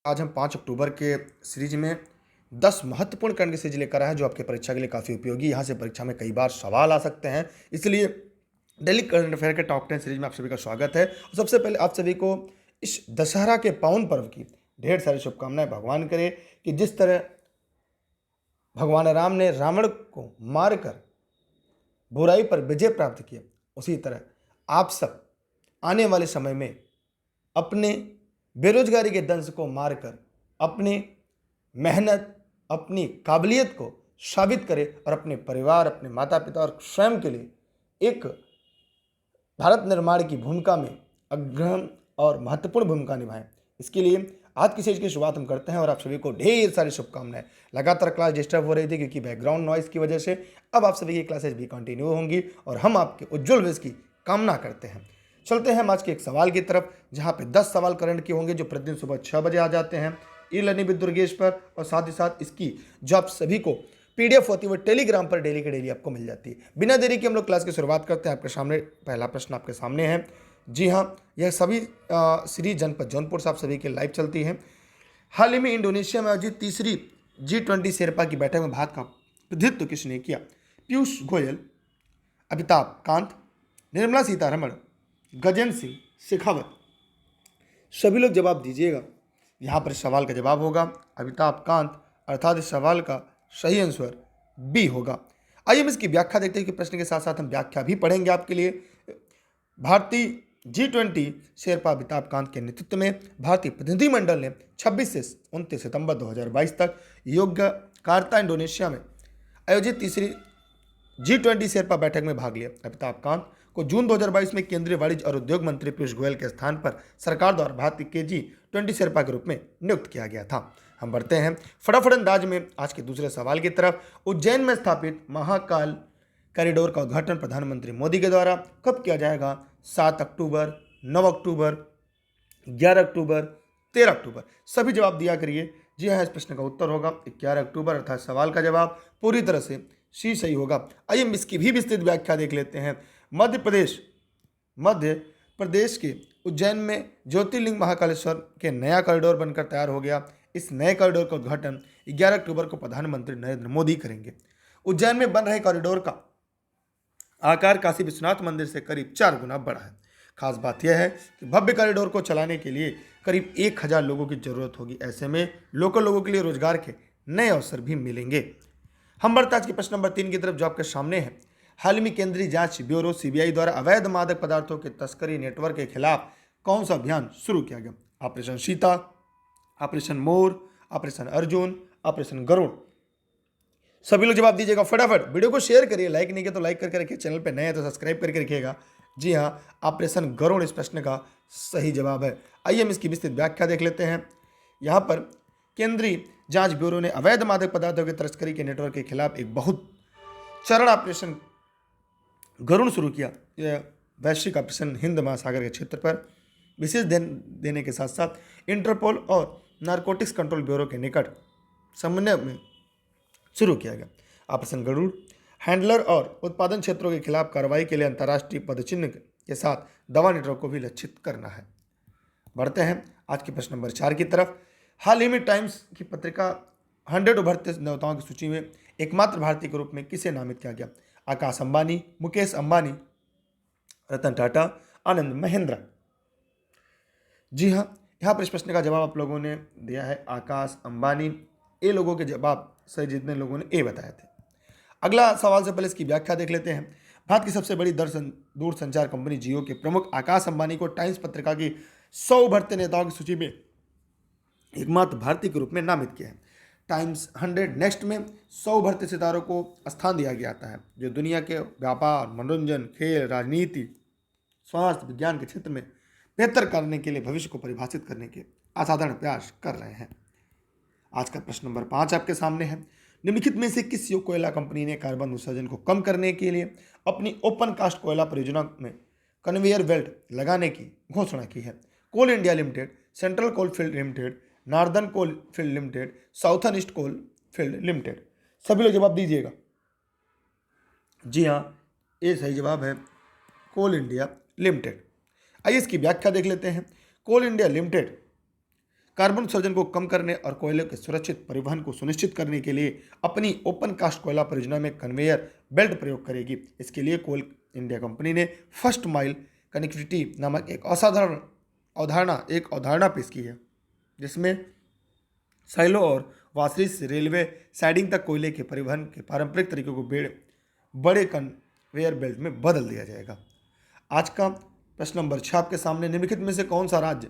आज हम 5 अक्टूबर के सीरीज में 10 महत्वपूर्ण करंट की सीरीज लेकर आए हैं जो आपके परीक्षा के लिए काफ़ी उपयोगी। यहाँ से परीक्षा में कई बार सवाल आ सकते हैं, इसलिए डेली करंट अफेयर के टॉप 10 सीरीज में आप सभी का स्वागत है। और सबसे पहले आप सभी को इस दशहरा के पावन पर्व की ढेर सारी शुभकामनाएं। भगवान करे कि जिस तरह भगवान राम ने रावण को मारकर बुराई पर विजय प्राप्त किया, उसी तरह आप सब आने वाले समय में अपने बेरोजगारी के दंश को मारकर अपनी मेहनत, अपनी काबिलियत को साबित करें और अपने परिवार, अपने माता पिता और स्वयं के लिए एक भारत निर्माण की भूमिका में अग्रणी और महत्वपूर्ण भूमिका निभाएं। इसके लिए आज की सीरीज की शुरुआत हम करते हैं और आप सभी को ढेर सारी शुभकामनाएं। लगातार क्लास डिस्टर्ब हो रही थी क्योंकि बैकग्राउंड नॉइस की वजह से। अब आप सभी की क्लासेज भी कंटिन्यू होंगी और हम आपके उज्जवल भविष्य की कामना करते हैं। चलते हैं हम आज के एक सवाल की तरफ, जहां पे 10 सवाल करंट के होंगे जो प्रतिदिन सुबह 6 बजे आ जाते हैं ई लर्निंग विद दुर्गेश पर। और साथ ही साथ इसकी जो आप सभी को पीडीएफ होती है वो टेलीग्राम पर डेली के डेली आपको मिल जाती है। बिना देरी के हम लोग क्लास की शुरुआत करते हैं। आपके सामने पहला प्रश्न आपके सामने है। जी हाँ, यह सभी सीरीज जनपद जौनपुर से आप सभी के लाइव चलती है। हाल ही में इंडोनेशिया में आयोजित तीसरी G20 शेरपा की बैठक में भारत का प्रतिनिधित्व किसने किया? पीयूष गोयल, अमिताभ कांत, निर्मला सीतारमण, गजेंद्र सिंह शेखावत। सभी लोग जवाब दीजिएगा। यहाँ पर सवाल का जवाब होगा अमिताभ कांत, अर्थात इस सवाल का सही आंसर बी होगा। आइए हम इसकी व्याख्या देखते हैं कि प्रश्न के साथ साथ हम व्याख्या भी पढ़ेंगे आपके लिए। भारतीय G20 शेरपा अमिताभ कांत के नेतृत्व में भारतीय प्रतिनिधिमंडल ने 26 से 29 सितंबर 2022 तक योग्यकार्ता इंडोनेशिया में आयोजित तीसरी G20 शेरपा बैठक में भाग लिया। अमिताभ कांत को जून 2022 में केंद्रीय वाणिज्य और उद्योग मंत्री पीयूष गोयल के स्थान पर सरकार द्वारा भारतीय के G20 शेरपा के रूप में नियुक्त किया गया था। हम बढ़ते हैं फटाफट अंदाज में आज के दूसरे सवाल की तरफ। उज्जैन में स्थापित महाकाल कॉरिडोर का उद्घाटन प्रधानमंत्री मोदी के द्वारा कब किया जाएगा? 7 अक्टूबर, 9 अक्टूबर, 11 अक्टूबर, 13 अक्टूबर। सभी जवाब दिया करिए। जी हाँ, इस प्रश्न का उत्तर होगा 11 अक्टूबर, अर्थात सवाल का जवाब पूरी तरह से सी सही होगा। आइए हम इसकी भी विस्तृत व्याख्या देख लेते हैं। मध्य प्रदेश के उज्जैन में ज्योतिर्लिंग महाकालेश्वर के नया कॉरिडोर बनकर तैयार हो गया। इस नए कॉरिडोर का उद्घाटन 11 अक्टूबर को प्रधानमंत्री नरेंद्र मोदी करेंगे। उज्जैन में बन रहे कॉरिडोर का आकार काशी विश्वनाथ मंदिर से करीब 4 गुना बड़ा है। खास बात यह है कि भव्य कॉरिडोर को चलाने के लिए करीब 1000 लोगों की जरूरत होगी। ऐसे में लोकल लोगों के लिए रोजगार के नए अवसर भी मिलेंगे। हम बढ़ते आज के प्रश्न नंबर 3 की तरफ जो आपके सामने है। हाल ही में केंद्रीय जांच ब्यूरो सीबीआई द्वारा अवैध मादक पदार्थों के तस्करी नेटवर्क के खिलाफ कौन सा अभियान शुरू किया गया? ऑपरेशन सीता, ऑपरेशन मोर, ऑपरेशन अर्जुन, ऑपरेशन गरुड़। सभी लोग जवाब दीजिएगा फटाफट। वीडियो को शेयर करिए, लाइक नहीं किया तो लाइक करके रखिए, चैनल पे नए हैं तो सब्सक्राइब करके रखिएगा। जी हाँ, ऑपरेशन गरुड़ इस प्रश्न का सही जवाब है। आइए हम इसकी विस्तृत व्याख्या देख लेते हैं। यहाँ पर केंद्रीय जांच ब्यूरो ने अवैध मादक पदार्थों की तस्करी के नेटवर्क के खिलाफ एक बहुत चरण ऑपरेशन गरुड़ शुरू किया। यह वैश्विक ऑपरेशन हिंद महासागर के क्षेत्र पर विशेष ध्यान देने के साथ साथ इंटरपोल और नारकोटिक्स कंट्रोल ब्यूरो के निकट समन्वय में शुरू किया गया। ऑपरेशन गरुड़ हैंडलर और उत्पादन क्षेत्रों के खिलाफ कार्रवाई के लिए अंतर्राष्ट्रीय पदचिन्ह के साथ दवा नेटवर्क को भी लक्षित करना है। बढ़ते हैं आज के प्रश्न नंबर 4 की तरफ। हाल ही में टाइम्स की पत्रिका 100 उभरते नेताओं की सूची में एकमात्र भारतीय के रूप में किसे नामित किया गया? आकाश अंबानी, मुकेश अंबानी, रतन टाटा, आनंद महिंद्रा। जी हाँ, यहाँ पर इस प्रश्न का जवाब आप लोगों ने दिया है आकाश अंबानी। ए लोगों के जवाब सही जितने लोगों ने ए बताए थे। अगला सवाल से पहले इसकी व्याख्या देख लेते हैं। भारत की सबसे बड़ी दूरसंचार कंपनी जियो के प्रमुख आकाश अंबानी को टाइम्स पत्रिका की 100 उभरते नेताओं की सूची में एकमात्र भारतीय के रूप में नामित किया है। टाइम्स 100 नेक्स्ट में 100 उभरते सितारों को स्थान दिया गया है जो दुनिया के व्यापार, मनोरंजन, खेल, राजनीति, स्वास्थ्य, विज्ञान के क्षेत्र में बेहतर करने के लिए भविष्य को परिभाषित करने के असाधारण प्रयास कर रहे हैं। आज का प्रश्न नंबर 5 आपके सामने है। निम्नलिखित में से किस कोयला कंपनी ने कार्बन उत्सर्जन को कम करने के लिए अपनी ओपन कास्ट कोयला परियोजना में कन्वेयर बेल्ट लगाने की घोषणा की है? Coal India limited, central coal field limited, northern coal field limited, southern east coal field limited. सभी लोग जवाब दीजिएगा। जी हाँ, ये सही जवाब है कोल इंडिया लिमिटेड। आइए इसकी व्याख्या देख लेते हैं। कोल इंडिया लिमिटेड कार्बन उत्सर्जन को कम करने और कोयले के सुरक्षित परिवहन को सुनिश्चित करने के लिए अपनी ओपन कास्ट कोयला परियोजना में कन्वेयर बेल्ट प्रयोग करेगी। इसके लिए कोल इंडिया कंपनी ने फर्स्ट माइल कनेक्टिविटी नामक एक अवधारणा पेश की है, जिसमें साइलो और वासरी से रेलवे साइडिंग तक कोयले के परिवहन के पारंपरिक तरीकों को बड़े कन्वेयर बेल्ट में बदल दिया जाएगा। आज का प्रश्न नंबर 6 आपके सामने, निम्नलिखित में से कौन सा राज्य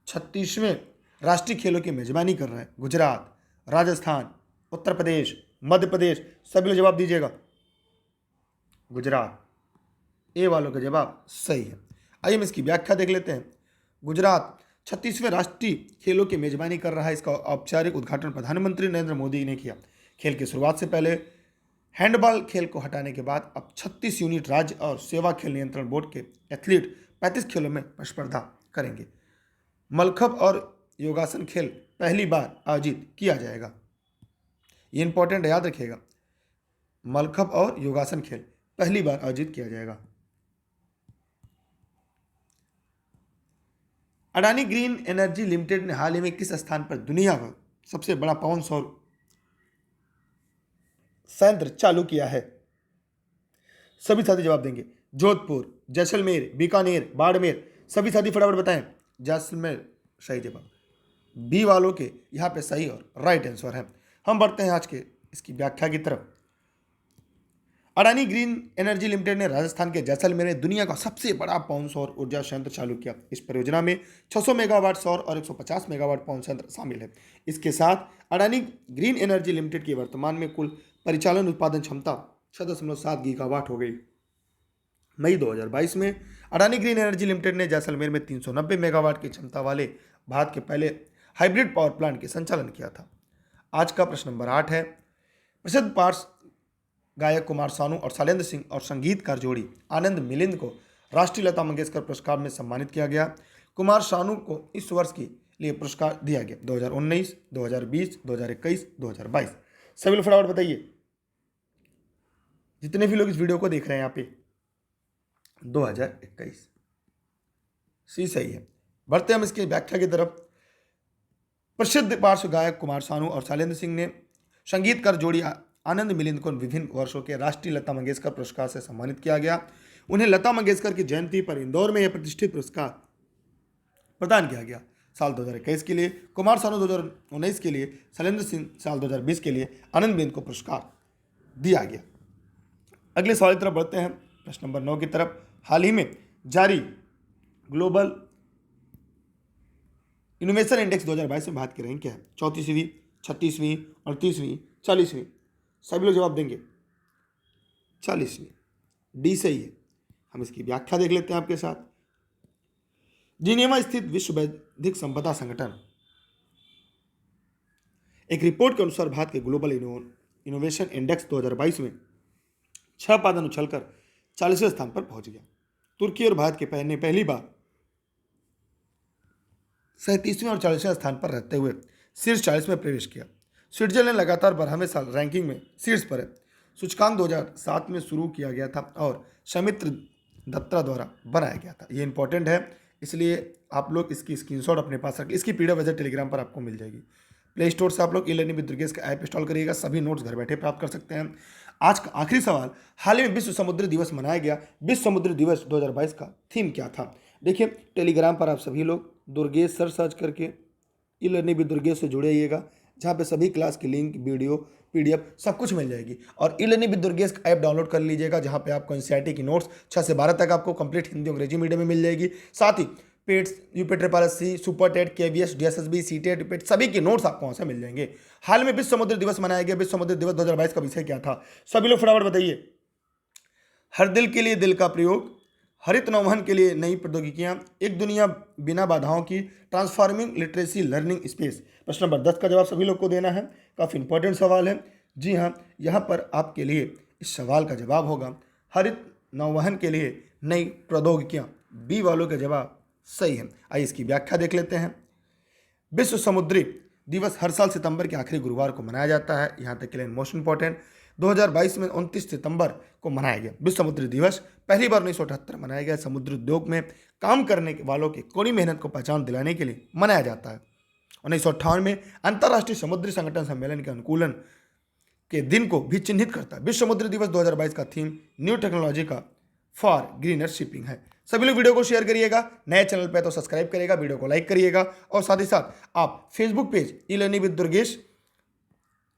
36वें राष्ट्रीय खेलों की मेजबानी कर रहा है? गुजरात, राजस्थान, उत्तर प्रदेश, मध्य प्रदेश। सभी लोग जवाब दीजिएगा। गुजरात, ए वालों का जवाब सही है। आइए हम इसकी व्याख्या देख लेते हैं। गुजरात 36वें राष्ट्रीय खेलों की मेजबानी कर रहा है। इसका औपचारिक उद्घाटन प्रधानमंत्री नरेंद्र मोदी ने किया। खेल की शुरुआत से पहले हैंडबॉल खेल को हटाने के बाद अब 36 यूनिट राज्य और सेवा खेल नियंत्रण बोर्ड के एथलीट 35 खेलों में स्पर्धा करेंगे। मलखंब और योगासन खेल पहली बार आयोजित किया जाएगा। ये इंपॉर्टेंट है, याद रखिएगा। मलखंब और योगासन खेल पहली बार आयोजित किया जाएगा। अडानी ग्रीन एनर्जी लिमिटेड ने हाल ही में किस स्थान पर दुनिया का सबसे बड़ा पवन सौर संयंत्र चालू किया है? सभी साथी जवाब देंगे। जोधपुर, जैसलमेर, बीकानेर, बाड़मेर। सभी साथी फटाफट बताएं। जैसलमेर सही जवाब। बी वालों के यहाँ पे सही और राइट आंसर है। हम बढ़ते हैं आज के इसकी व्याख्या की तरफ। अडानी ग्रीन एनर्जी लिमिटेड ने राजस्थान के जैसलमेर में दुनिया का सबसे बड़ा पवन सौर ऊर्जा संयंत्र चालू किया। इस परियोजना में 600 मेगावाट सौर और 150 मेगावाट पवन संयंत्र शामिल है। इसके साथ अडानी ग्रीन एनर्जी लिमिटेड की वर्तमान में कुल परिचालन उत्पादन क्षमता 6.7 गीगावाट हो गई। मई 2022 में अडानी ग्रीन एनर्जी लिमिटेड ने जैसलमेर में 390 मेगावाट की क्षमता वाले भारत के पहले हाइब्रिड पावर प्लांट के संचालन किया था। आज का प्रश्न नंबर 8 है। प्रसिद्ध पार्श्व गायक कुमार सानू और शैलेंद्र सिंह और संगीतकार जोड़ी आनंद मिलिंद को राष्ट्रीय लता मंगेशकर पुरस्कार में सम्मानित किया गया। कुमार सानू को इस वर्ष के लिए पुरस्कार दिया गया 2019, 2020, 2021, 2022। सभी लोग फटाफट बताइए, जितने भी लोग इस वीडियो को देख रहे हैं यहाँ पे। 2021 सी सही है। बढ़ते हम इसकी व्याख्या की तरफ। प्रसिद्ध पार्श्व गायक कुमार सानू और शैलेंद्र सिंह ने संगीतकार जोड़ी आनंद मिलिंद को विभिन्न वर्षों के राष्ट्रीय लता मंगेशकर पुरस्कार से सम्मानित किया गया। उन्हें लता मंगेशकर की जयंती पर इंदौर में यह प्रतिष्ठित पुरस्कार प्रदान किया गया। साल 2021 के लिए कुमार सानू, 2019 के लिए शैलेंद्र सिंह, साल 2020 के लिए आनंद मिलिंद को पुरस्कार दिया गया। अगले सवाल की तरफ बढ़ते हैं, प्रश्न नंबर 9 की तरफ। हाल ही में जारी ग्लोबल इनोवेशन इंडेक्स 2022 में भारत की रैंक क्या है? 34वीं, 36वीं, 38वीं, 40वीं। सभी लोग जवाब देंगे। 40वीं, डी सही है। हम इसकी व्याख्या देख लेते हैं आपके साथ। जिनेवा स्थित विश्व बौद्धिक संपदा संगठन एक रिपोर्ट के अनुसार भारत के ग्लोबल इनोवेशन इंडेक्स 2022 में 6 पायदान उछलकर 40वें स्थान पर पहुंच गया। तुर्की और भारत के पहली बार 37वें और 40वें स्थान पर रहते हुए शीर्ष 40 में प्रवेश किया। स्विट्जरलैंड लगातार 12वें साल रैंकिंग में शीर्ष पर है। सूचकांक 2007 में शुरू किया गया था और सौमित्र दत्ता द्वारा बनाया गया था। ये इंपॉर्टेंट है, इसलिए आप लोग इसकी स्क्रीनशॉट अपने पास रखें। इसकी पीडीएफ वजह टेलीग्राम पर आपको मिल जाएगी। प्ले स्टोर से आप लोग ई-लर्निंग विद दुर्गेश का ऐप इंस्टॉल करिएगा। सभी नोट्स घर बैठे प्राप्त कर सकते हैं। आज का आखिरी सवाल, हाल ही में विश्व समुद्री दिवस मनाया गया। विश्व समुद्री दिवस 2022 का थीम क्या था? देखिए, टेलीग्राम पर आप सभी लोग दुर्गेश सर्च करके ई-लर्निंग विद दुर्गेश से जुड़िएगा, जहाँ पे सभी क्लास की लिंक, वीडियो, पीडीएफ सब कुछ मिल जाएगी। और ई-लर्निंग विद दुर्गेश का ऐप डाउनलोड कर लीजिएगा, जहाँ पे आपको एनसीईआरटी की नोट्स 6 से 12 तक आपको कंप्लीट हिंदी अंग्रेजी मीडियम में मिल जाएगी। साथ ही PETs, UP triple SC, super TET, KVS, DSSB, CTET, PET सभी की नोट्स आपको वहाँ से मिल जाएंगे। हाल में विश्व समुद्री दिवस मनाया गया। विश्व समुद्री दिवस 2022 का विषय क्या था? सभी लोग फटाफट बताइए। हर दिल के लिए दिल का प्रयोग, हरित नौवहन के लिए नई प्रौद्योगिकियां, एक दुनिया बिना बाधाओं की, ट्रांसफॉर्मिंग लिटरेसी लर्निंग स्पेस। प्रश्न नंबर 10 का जवाब सभी लोग को देना है। काफ़ी इंपॉर्टेंट सवाल है। जी हाँ, यहाँ पर आपके लिए इस सवाल का जवाब होगा हरित नौवहन के लिए नई प्रौद्योगिकियां। बी वालों का जवाब सही है। आइए इसकी व्याख्या देख लेते हैं। विश्व समुद्री दिवस हर साल सितंबर के आखिरी गुरुवार को मनाया जाता है। यहाँ तक के लिए मोस्ट इंपॉर्टेंट, 2022 में 29 सितंबर को मनाया गया। विश्व समुद्री दिवस पहली बार 1978 मनाया गया। समुद्री उद्योग में काम करने वालों की कड़ी मेहनत को पहचान दिलाने के लिए मनाया जाता है। 1958 में अंतर्राष्ट्रीय समुद्री संगठन सम्मेलन के अनुकूलन के दिन को भी चिन्हित करता है। विश्व समुद्री दिवस 2022 का थीम न्यू टेक्नोलॉजी का फॉर ग्रीनर शिपिंग है। सभी लोग वीडियो को शेयर करिएगा, नए चैनल पे तो सब्सक्राइब करिएगा, वीडियो को लाइक करिएगा और साथ ही साथ आप Facebook page e learning with Durgesh,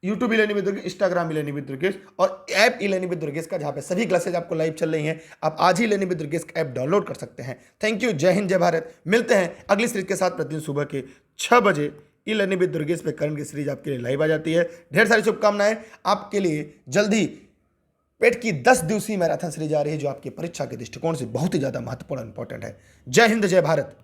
YouTube e learning with Durgesh, Instagram e learning with Durgesh और ऐप ई-लर्निंग विद दुर्गेश का, जहाँ पे सभी क्लासेज आपको लाइव चल रही हैं। आप आज ही ई-लर्निंग विद दुर्गेश का ऐप डाउनलोड कर सकते हैं। थैंक यू, जय हिंद, जय भारत। मिलते हैं अगली सीरीज के साथ प्रतिदिन सुबह के 6 बजे। ई-लर्निंग विद दुर्गेश पे करंट की सीरीज आपके लिए लाइव आ जाती है। ढेर सारी शुभकामनाएं आपके लिए। जल्दी पेट की 10 दिवसीय मैराथन सीरीज आ रही है, जो आपकी परीक्षा के दृष्टिकोण से बहुत ही ज्यादा महत्वपूर्ण इंपॉर्टेंट है। जय हिंद, जय भारत।